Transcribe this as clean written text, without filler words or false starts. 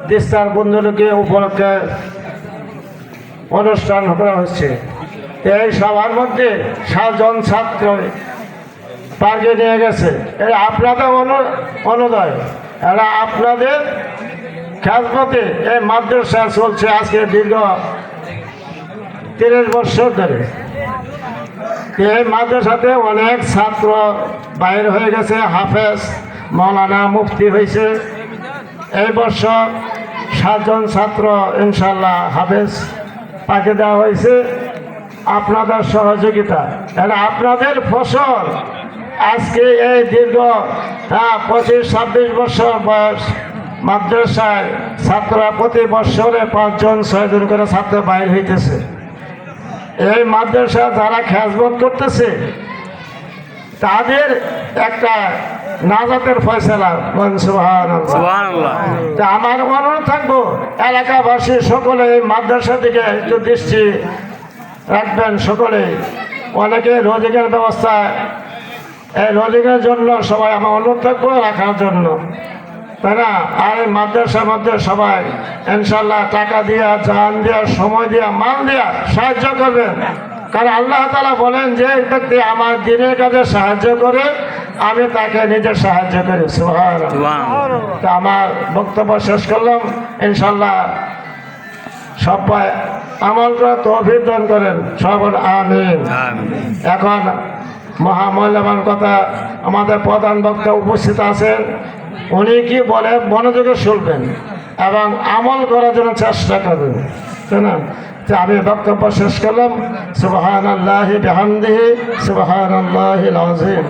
দিস্তার বন্ধুকে উপলক্ষে অনুষ্ঠান করা হচ্ছে। এই সবার মধ্যে 7 জন ছাত্র পার্কে নিয়ে গেছে। এরা আপনাদের অনুদয়, এরা আপনাদের খেদমতে এই মাদ্রাসা চলছে আজকে দীর্ঘ 30 বছর ধরে। এই মাদ্রাসাতে অনেক ছাত্র বাইর হয়ে গেছে, হাফেজ মৌলানা মুফতি হয়েছে। এই বছর 7 জন ছাত্র ইনশাল্লাহ হাফেজ পাকে দেওয়া হয়েছে আপনাদের সহযোগিতা। এটা আপনাদের ফসল। আজকে এই দীর্ঘ 25-26 বছর বয়স মাদ্রাসায় ছাত্ররা প্রতি বছরে 5 জন 6 জন করে ছাত্র বাইর হইতেছে। এই মাদ্রাসা যারা খেজমত করতেছে তাদের একটা নাজাতের ফয়সালা। সুবহানাল্লাহ। আমার অনুরোধ থাকবো এলাকাবাসী সকলে এই মাদ্রাসা দিকে একটু দৃষ্টি রাখবেন। সকলে অনেকে রোজগার ব্যবস্থা, এই রোজগারের জন্য সবাই আমার অনুরোধ থাকবো রাখার জন্য, তাই না? আর এই মাদ্রাসার মধ্যে সবাই ইনশাল্লাহ টাকা দিয়া, জান দিয়া, সময় দিয়া, মাল দিয়া সাহায্য করবেন। কারণ আল্লাহ তাআলা বলেন যে ব্যক্তি আমার দিনের কাজে সাহায্য করে আমি তাকে নিজের সাহায্য করি। সুবহানাল্লাহ। তা আমার বক্তব্য শেষ করলাম। ইনশাল্লাহ সবাই আমল করে তৌফিক দান করেন, সবাই আমিন। এখন মহামূল্যবান কথা আমাদের প্রধান বক্তা উপস্থিত আছেন, উনি কি বলে মনোযোগে শুনবেন এবং আমল করার জন্য চেষ্টা করবেন, তাই না? আমি বক্তব্য শেষ করলাম। সুবহানাল্লাহি বিহামদিহি সুবহানাল্লাহিল আযীম।